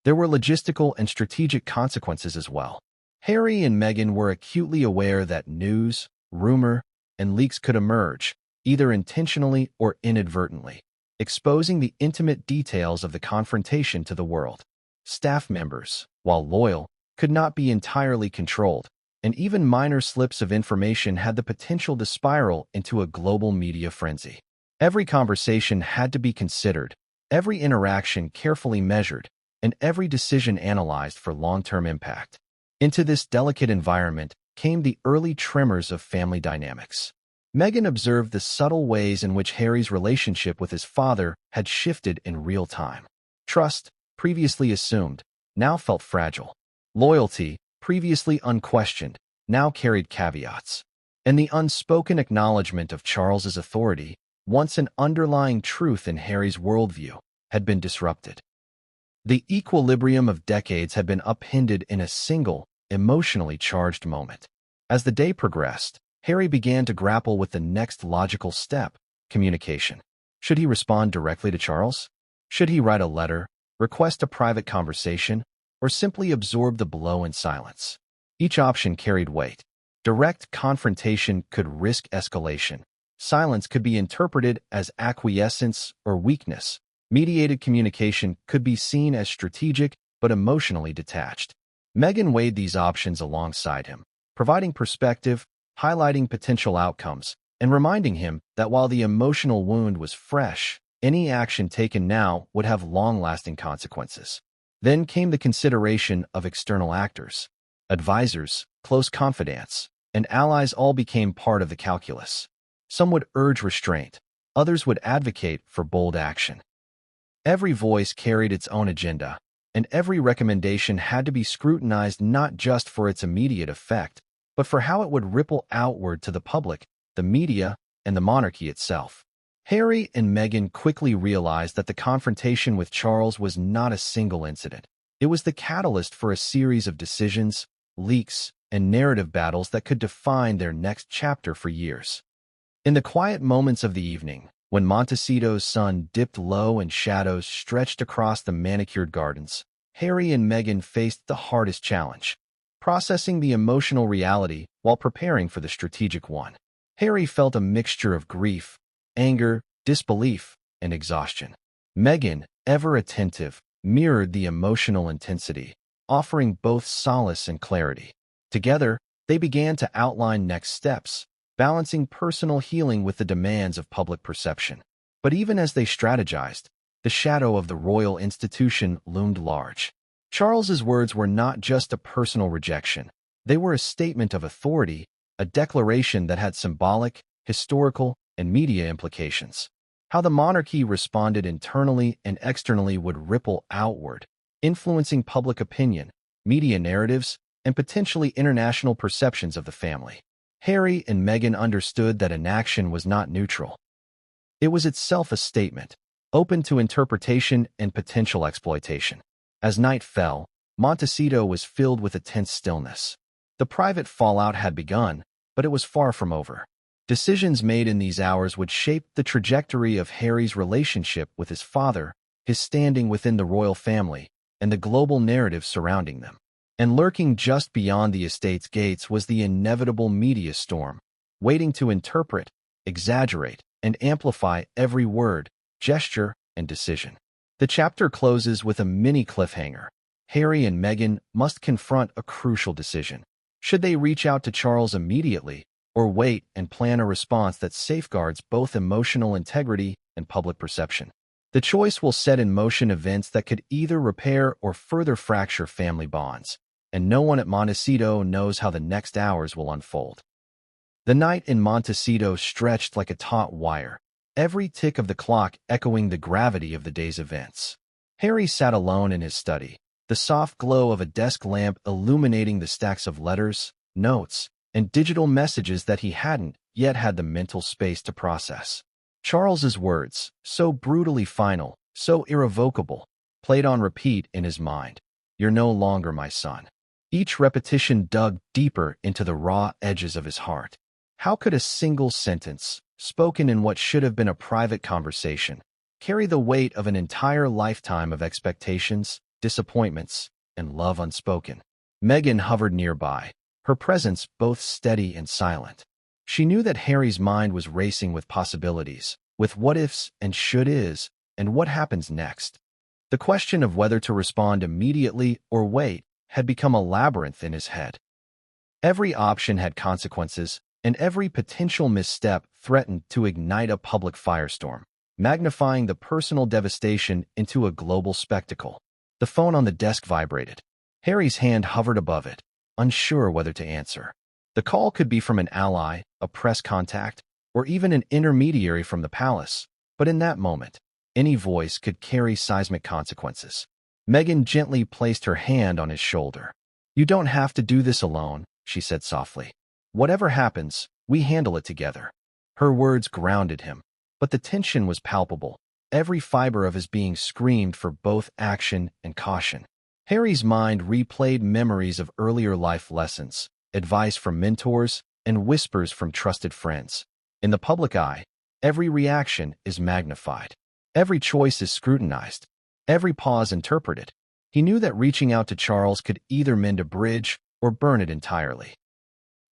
There were logistical and strategic consequences as well. Harry and Meghan were acutely aware that news, rumor, and leaks could emerge, either intentionally or inadvertently, exposing the intimate details of the confrontation to the world. Staff members, while loyal, could not be entirely controlled, and even minor slips of information had the potential to spiral into a global media frenzy. Every conversation had to be considered, every interaction carefully measured, and every decision analyzed for long-term impact. Into this delicate environment came the early tremors of family dynamics. Meghan observed the subtle ways in which Harry's relationship with his father had shifted in real time. Trust, previously assumed, now felt fragile. Loyalty, previously unquestioned, now carried caveats. And the unspoken acknowledgement of Charles's authority, once an underlying truth in Harry's worldview, had been disrupted. The equilibrium of decades had been upended in a single, emotionally charged moment. As the day progressed, Harry began to grapple with the next logical step: communication. Should he respond directly to Charles? Should he write a letter, request a private conversation, or simply absorb the blow in silence? Each option carried weight. Direct confrontation could risk escalation. Silence could be interpreted as acquiescence or weakness. Mediated communication could be seen as strategic but emotionally detached. Meghan weighed these options alongside him, providing perspective, highlighting potential outcomes, and reminding him that while the emotional wound was fresh, any action taken now would have long-lasting consequences. Then came the consideration of external actors. Advisors, close confidants, and allies all became part of the calculus. Some would urge restraint, others would advocate for bold action. Every voice carried its own agenda, and every recommendation had to be scrutinized not just for its immediate effect, but for how it would ripple outward to the public, the media, and the monarchy itself. Harry and Meghan quickly realized that the confrontation with Charles was not a single incident. It was the catalyst for a series of decisions, leaks, and narrative battles that could define their next chapter for years. In the quiet moments of the evening, when Montecito's sun dipped low and shadows stretched across the manicured gardens, Harry and Meghan faced the hardest challenge, processing the emotional reality while preparing for the strategic one. Harry felt a mixture of grief, anger, disbelief, and exhaustion. Meghan, ever attentive, mirrored the emotional intensity, offering both solace and clarity. Together, they began to outline next steps, balancing personal healing with the demands of public perception. But even as they strategized, the shadow of the royal institution loomed large. Charles's words were not just a personal rejection. They were a statement of authority, a declaration that had symbolic, historical, and media implications. How the monarchy responded internally and externally would ripple outward, influencing public opinion, media narratives, and potentially international perceptions of the family. Harry and Meghan understood that inaction was not neutral. It was itself a statement, open to interpretation and potential exploitation. As night fell, Montecito was filled with a tense stillness. The private fallout had begun, but it was far from over. Decisions made in these hours would shape the trajectory of Harry's relationship with his father, his standing within the royal family, and the global narrative surrounding them. And lurking just beyond the estate's gates was the inevitable media storm, waiting to interpret, exaggerate, and amplify every word, gesture, and decision. The chapter closes with a mini cliffhanger. Harry and Meghan must confront a crucial decision. Should they reach out to Charles immediately, or wait and plan a response that safeguards both emotional integrity and public perception? The choice will set in motion events that could either repair or further fracture family bonds, and no one at Montecito knows how the next hours will unfold. The night in Montecito stretched like a taut wire, every tick of the clock echoing the gravity of the day's events. Harry sat alone in his study, the soft glow of a desk lamp illuminating the stacks of letters, notes, and digital messages that he hadn't yet had the mental space to process. Charles's words, so brutally final, so irrevocable, played on repeat in his mind. "You're no longer my son." Each repetition dug deeper into the raw edges of his heart. How could a single sentence, spoken in what should have been a private conversation, carry the weight of an entire lifetime of expectations, disappointments, and love unspoken? Meghan hovered nearby, her presence both steady and silent. She knew that Harry's mind was racing with possibilities, with what-ifs and should-is, and what happens next. The question of whether to respond immediately or wait had become a labyrinth in his head. Every option had consequences, and every potential misstep threatened to ignite a public firestorm, magnifying the personal devastation into a global spectacle. The phone on the desk vibrated. Harry's hand hovered above it, unsure whether to answer. The call could be from an ally, a press contact, or even an intermediary from the palace, but in that moment, any voice could carry seismic consequences. Meghan gently placed her hand on his shoulder. "You don't have to do this alone," she said softly. "Whatever happens, we handle it together." Her words grounded him, but the tension was palpable. Every fiber of his being screamed for both action and caution. Harry's mind replayed memories of earlier life lessons, advice from mentors, and whispers from trusted friends. In the public eye, every reaction is magnified. Every choice is scrutinized. Every pause interpreted. He knew that reaching out to Charles could either mend a bridge or burn it entirely.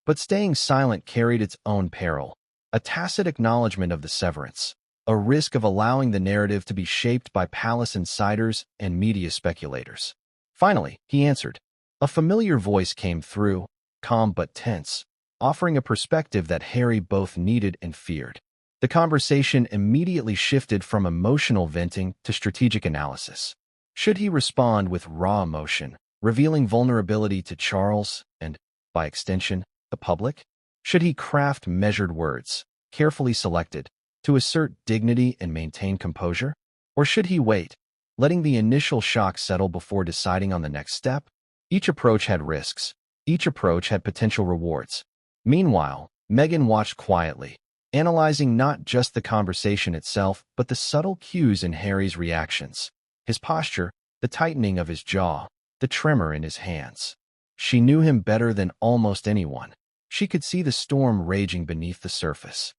But staying silent carried its own peril, a tacit acknowledgement of the severance, a risk of allowing the narrative to be shaped by palace insiders and media speculators. Finally, he answered, A familiar voice came through, calm but tense, offering a perspective that Harry both needed and feared. The conversation immediately shifted from emotional venting to strategic analysis. Should he respond with raw emotion, revealing vulnerability to Charles and, by extension, the public? Should he craft measured words, carefully selected, to assert dignity and maintain composure? Or should he wait, letting the initial shock settle before deciding on the next step? Each approach had risks. Each approach had potential rewards. Meanwhile, Meghan watched quietly, analyzing not just the conversation itself, but the subtle cues in Harry's reactions. His posture, the tightening of his jaw, the tremor in his hands. She knew him better than almost anyone. She could see the storm raging beneath the surface.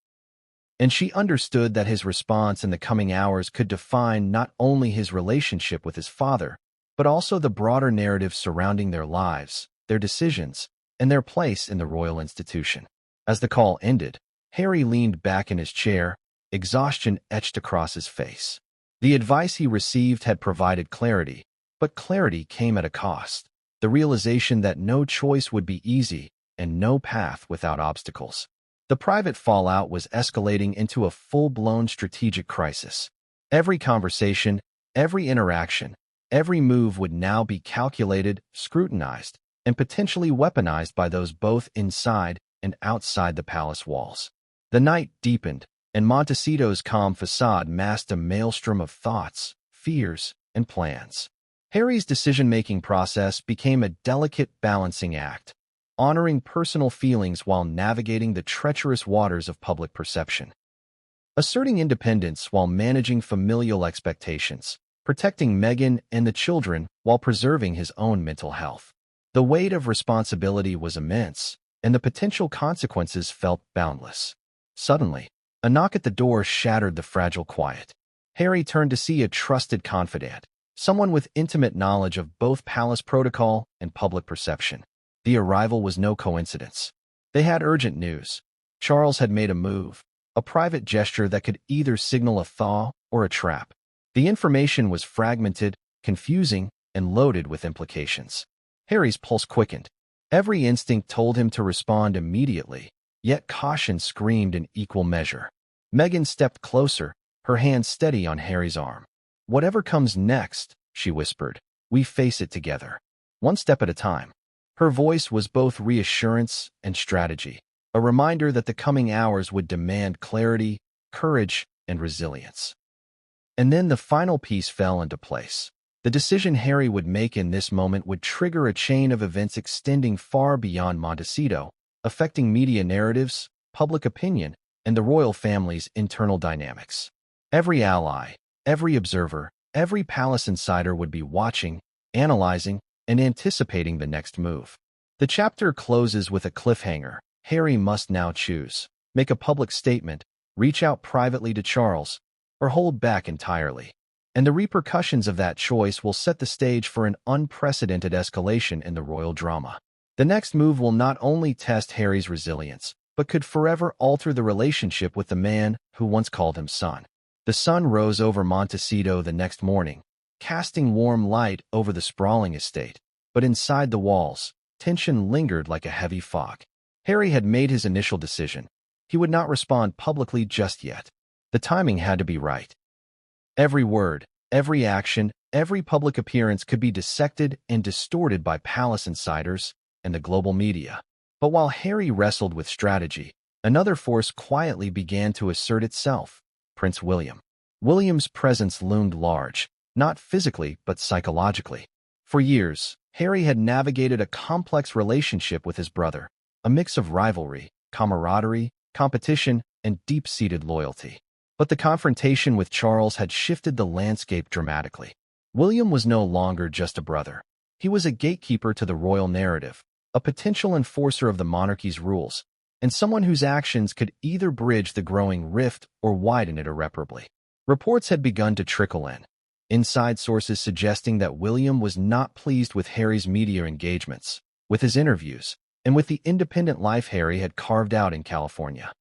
And she understood that his response in the coming hours could define not only his relationship with his father, but also the broader narrative surrounding their lives, their decisions, and their place in the royal institution. As the call ended, Harry leaned back in his chair, exhaustion etched across his face. The advice he received had provided clarity, but clarity came at a cost. The realization that no choice would be easy and no path without obstacles. The private fallout was escalating into a full-blown strategic crisis. Every conversation, every interaction, every move would now be calculated, scrutinized, and potentially weaponized by those both inside and outside the palace walls. The night deepened, and Montecito's calm facade masked a maelstrom of thoughts, fears, and plans. Harry's decision-making process became a delicate balancing act, honoring personal feelings while navigating the treacherous waters of public perception. Asserting independence while managing familial expectations, protecting Meghan and the children while preserving his own mental health. The weight of responsibility was immense, and the potential consequences felt boundless. Suddenly, a knock at the door shattered the fragile quiet. Harry turned to see a trusted confidant, someone with intimate knowledge of both palace protocol and public perception. The arrival was no coincidence. They had urgent news. Charles had made a move, a private gesture that could either signal a thaw or a trap. The information was fragmented, confusing, and loaded with implications. Harry's pulse quickened. Every instinct told him to respond immediately, yet caution screamed in equal measure. Meghan stepped closer, her hand steady on Harry's arm. "Whatever comes next," she whispered, "we face it together. One step at a time." Her voice was both reassurance and strategy, a reminder that the coming hours would demand clarity, courage, and resilience. And then the final piece fell into place. The decision Harry would make in this moment would trigger a chain of events extending far beyond Montecito, affecting media narratives, public opinion, and the royal family's internal dynamics. Every ally, every observer, every palace insider would be watching, analyzing, and anticipating the next move. The chapter closes with a cliffhanger. Harry must now choose: make a public statement, reach out privately to Charles, or hold back entirely. And the repercussions of that choice will set the stage for an unprecedented escalation in the royal drama. The next move will not only test Harry's resilience, but could forever alter the relationship with the man who once called him son. The sun rose over Montecito the next morning, casting warm light over the sprawling estate, but inside the walls, tension lingered like a heavy fog. Harry had made his initial decision. He would not respond publicly just yet. The timing had to be right. Every word, every action, every public appearance could be dissected and distorted by palace insiders and the global media. But while Harry wrestled with strategy, another force quietly began to assert itself: Prince William. William's presence loomed large, not physically but psychologically. For years, Harry had navigated a complex relationship with his brother, a mix of rivalry, camaraderie, competition, and deep-seated loyalty. But the confrontation with Charles had shifted the landscape dramatically. William was no longer just a brother. He was a gatekeeper to the royal narrative, a potential enforcer of the monarchy's rules, and someone whose actions could either bridge the growing rift or widen it irreparably. Reports had begun to trickle in. Inside sources suggesting that William was not pleased with Harry's media engagements, with his interviews, and with the independent life Harry had carved out in California.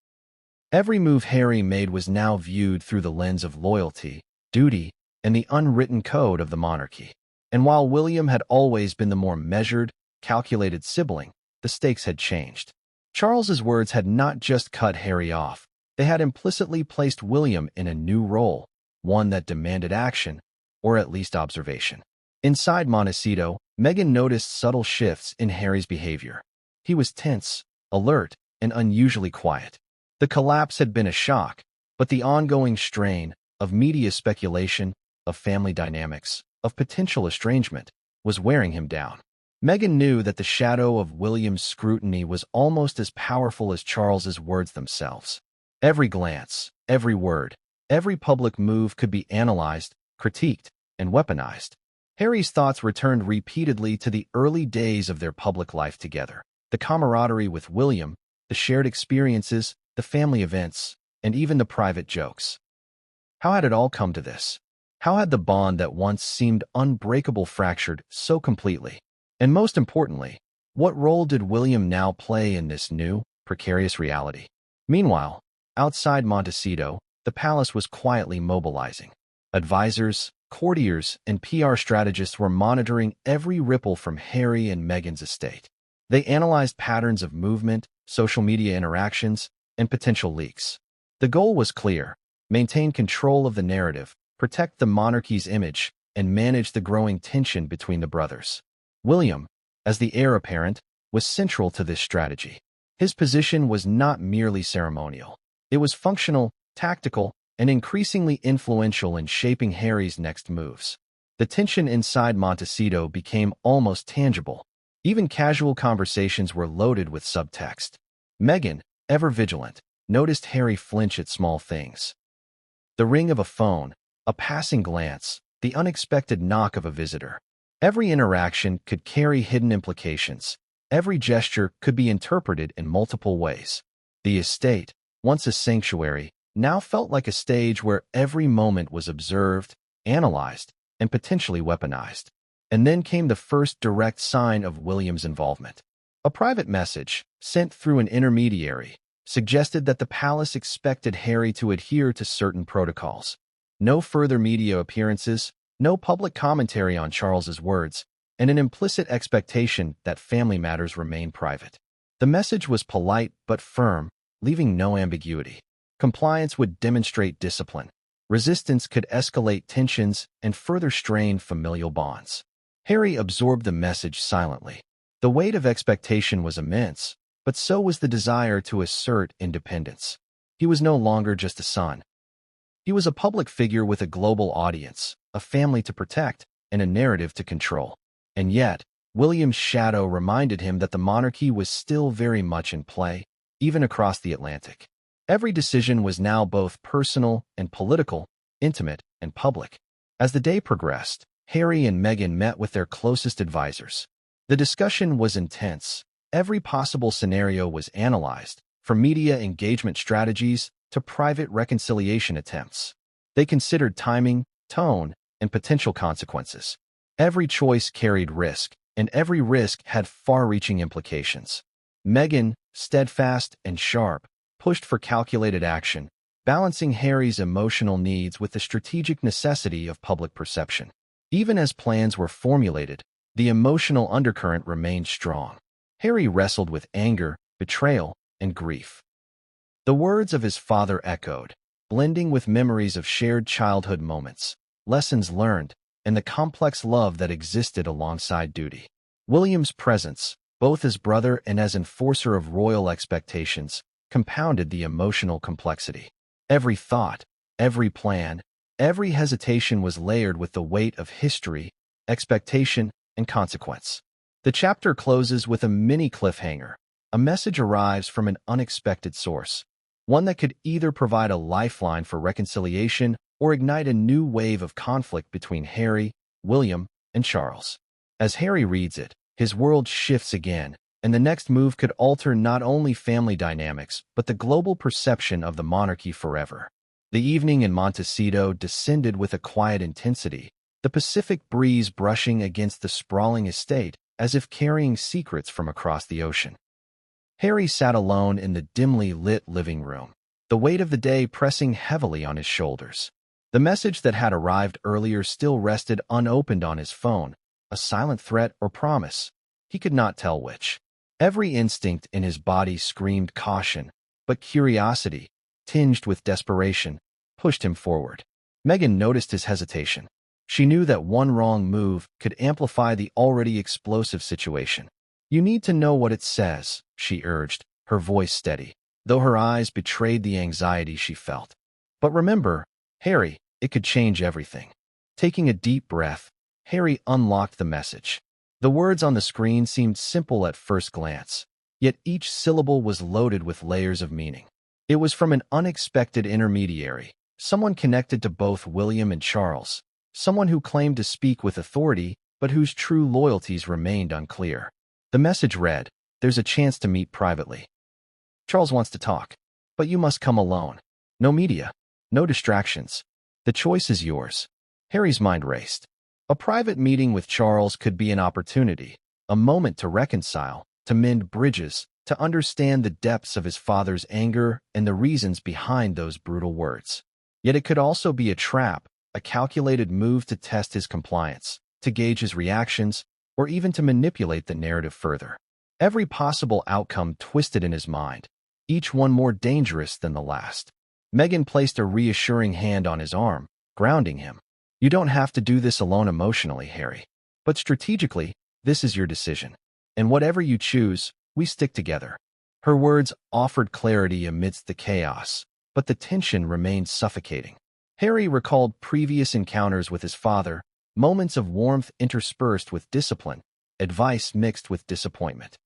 Every move Harry made was now viewed through the lens of loyalty, duty, and the unwritten code of the monarchy. And while William had always been the more measured, calculated sibling, the stakes had changed. Charles's words had not just cut Harry off. They had implicitly placed William in a new role, one that demanded action, or at least observation. Inside Montecito, Meghan noticed subtle shifts in Harry's behavior. He was tense, alert, and unusually quiet. The collapse had been a shock, but the ongoing strain of media speculation, of family dynamics, of potential estrangement, was wearing him down. Meghan knew that the shadow of William's scrutiny was almost as powerful as Charles's words themselves. Every glance, every word, every public move could be analyzed, critiqued, and weaponized. Harry's thoughts returned repeatedly to the early days of their public life together. The camaraderie with William, the shared experiences, the family events, and even the private jokes. How had it all come to this? How had the bond that once seemed unbreakable fractured so completely? And most importantly, what role did William now play in this new, precarious reality? Meanwhile, outside Montecito, the palace was quietly mobilizing. Advisors, courtiers, and PR strategists were monitoring every ripple from Harry and Meghan's estate. They analyzed patterns of movement, social media interactions, and potential leaks. The goal was clear: maintain control of the narrative, protect the monarchy's image, and manage the growing tension between the brothers. William, as the heir apparent, was central to this strategy. His position was not merely ceremonial. It was functional, tactical, and increasingly influential in shaping Harry's next moves. The tension inside Montecito became almost tangible. Even casual conversations were loaded with subtext. Meghan, ever vigilant, noticed Harry flinch at small things. The ring of a phone, a passing glance, the unexpected knock of a visitor. Every interaction could carry hidden implications. Every gesture could be interpreted in multiple ways. The estate, once a sanctuary, now felt like a stage where every moment was observed, analyzed, and potentially weaponized. And then came the first direct sign of William's involvement. A private message, sent through an intermediary, suggested that the palace expected Harry to adhere to certain protocols. No further media appearances, no public commentary on Charles's words, and an implicit expectation that family matters remain private. The message was polite but firm, leaving no ambiguity. Compliance would demonstrate discipline. Resistance could escalate tensions and further strain familial bonds. Harry absorbed the message silently. The weight of expectation was immense, but so was the desire to assert independence. He was no longer just a son. He was a public figure with a global audience, a family to protect, and a narrative to control. And yet, William's shadow reminded him that the monarchy was still very much in play, even across the Atlantic. Every decision was now both personal and political, intimate and public. As the day progressed, Harry and Meghan met with their closest advisors. The discussion was intense. Every possible scenario was analyzed, from media engagement strategies to private reconciliation attempts. They considered timing, tone, and potential consequences. Every choice carried risk, and every risk had far-reaching implications. Meghan, steadfast and sharp, pushed for calculated action, balancing Harry's emotional needs with the strategic necessity of public perception. Even as plans were formulated, the emotional undercurrent remained strong. Harry wrestled with anger, betrayal, and grief. The words of his father echoed, blending with memories of shared childhood moments, lessons learned, and the complex love that existed alongside duty. William's presence, both as brother and as enforcer of royal expectations, compounded the emotional complexity. Every thought, every plan, every hesitation was layered with the weight of history, expectation, and consequence. The chapter closes with a mini cliffhanger. A message arrives from an unexpected source, one that could either provide a lifeline for reconciliation or ignite a new wave of conflict between Harry, William, and Charles. As Harry reads it, his world shifts again, and the next move could alter not only family dynamics but the global perception of the monarchy forever. The evening in Montecito descended with a quiet intensity, the Pacific breeze brushing against the sprawling estate as if carrying secrets from across the ocean. Harry sat alone in the dimly lit living room, the weight of the day pressing heavily on his shoulders. The message that had arrived earlier still rested unopened on his phone, a silent threat or promise. He could not tell which. Every instinct in his body screamed caution, but curiosity, tinged with desperation, pushed him forward. Megan noticed his hesitation. She knew that one wrong move could amplify the already explosive situation. "You need to know what it says," she urged, her voice steady, though her eyes betrayed the anxiety she felt. "But remember, Harry, it could change everything." Taking a deep breath, Harry unlocked the message. The words on the screen seemed simple at first glance, yet each syllable was loaded with layers of meaning. It was from an unexpected intermediary, someone connected to both William and Charles, someone who claimed to speak with authority but whose true loyalties remained unclear. The message read, "There's a chance to meet privately. Charles wants to talk, but you must come alone. No media, no distractions. The choice is yours." Harry's mind raced. A private meeting with Charles could be an opportunity, a moment to reconcile, to mend bridges, to understand the depths of his father's anger and the reasons behind those brutal words. Yet it could also be a trap, a calculated move to test his compliance, to gauge his reactions, or even to manipulate the narrative further. Every possible outcome twisted in his mind, each one more dangerous than the last. Megan placed a reassuring hand on his arm, grounding him. "You don't have to do this alone emotionally, Harry. But strategically, this is your decision. And whatever you choose, we stick together." Her words offered clarity amidst the chaos, but the tension remained suffocating. Harry recalled previous encounters with his father, moments of warmth interspersed with discipline, advice mixed with disappointment.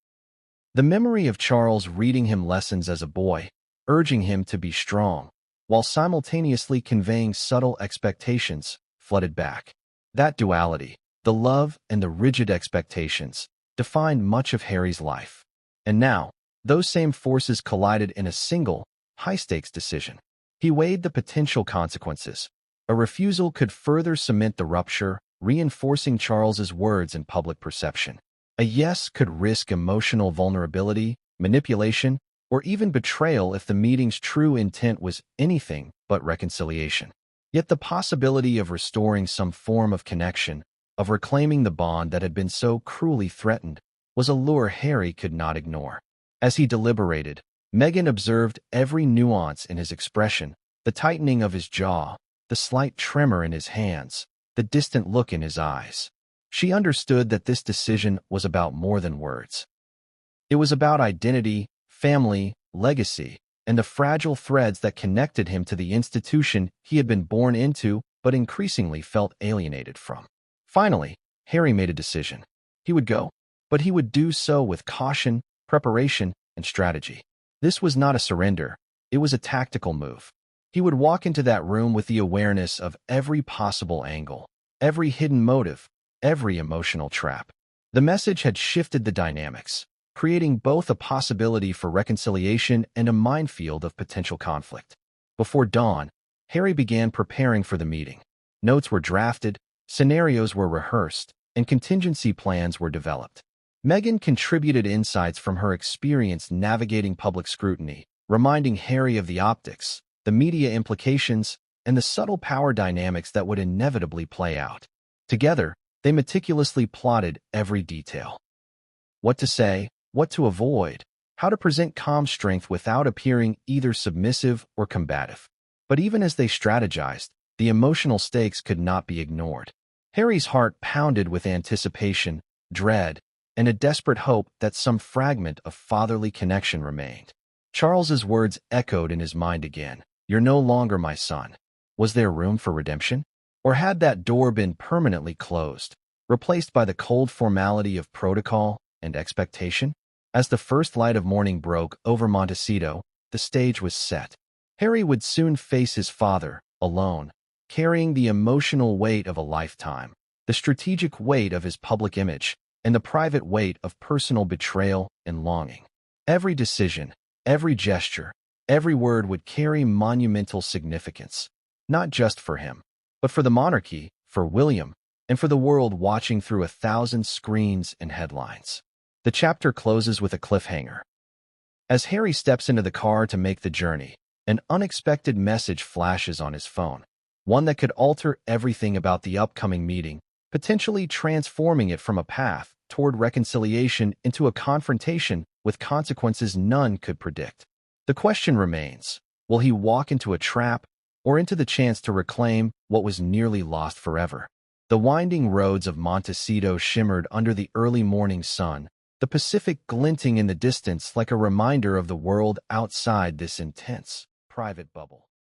The memory of Charles reading him lessons as a boy, urging him to be strong, while simultaneously conveying subtle expectations, flooded back. That duality, the love and the rigid expectations, defined much of Harry's life. And now, those same forces collided in a single, high-stakes decision. He weighed the potential consequences. A refusal could further cement the rupture, reinforcing Charles's words in public perception. A yes could risk emotional vulnerability, manipulation, or even betrayal if the meeting's true intent was anything but reconciliation. Yet the possibility of restoring some form of connection, of reclaiming the bond that had been so cruelly threatened, was a lure Harry could not ignore. As he deliberated, Megan observed every nuance in his expression, the tightening of his jaw, the slight tremor in his hands, the distant look in his eyes. She understood that this decision was about more than words. It was about identity, family, legacy, and the fragile threads that connected him to the institution he had been born into but increasingly felt alienated from. Finally, Harry made a decision. He would go, but he would do so with caution, preparation, and strategy. This was not a surrender, it was a tactical move. He would walk into that room with the awareness of every possible angle, every hidden motive, every emotional trap. The message had shifted the dynamics, creating both a possibility for reconciliation and a minefield of potential conflict. Before dawn, Harry began preparing for the meeting. Notes were drafted, scenarios were rehearsed, and contingency plans were developed. Megan contributed insights from her experience navigating public scrutiny, reminding Harry of the optics, the media implications, and the subtle power dynamics that would inevitably play out. Together, they meticulously plotted every detail. What to say, what to avoid, how to present calm strength without appearing either submissive or combative. But even as they strategized, the emotional stakes could not be ignored. Harry's heart pounded with anticipation, dread, and a desperate hope that some fragment of fatherly connection remained. Charles's words echoed in his mind again. "You're no longer my son." Was there room for redemption? Or had that door been permanently closed, replaced by the cold formality of protocol and expectation? As the first light of morning broke over Montecito, the stage was set. Harry would soon face his father, alone, carrying the emotional weight of a lifetime, the strategic weight of his public image, and the private weight of personal betrayal and longing. Every decision, every gesture, every word would carry monumental significance, not just for him, but for the monarchy, for William, and for the world watching through 1,000 screens and headlines. The chapter closes with a cliffhanger. As Harry steps into the car to make the journey, an unexpected message flashes on his phone, one that could alter everything about the upcoming meeting, potentially transforming it from a path toward reconciliation into a confrontation with consequences none could predict. The question remains, will he walk into a trap or into the chance to reclaim what was nearly lost forever? The winding roads of Montecito shimmered under the early morning sun, the Pacific glinting in the distance like a reminder of the world outside this intense, private bubble.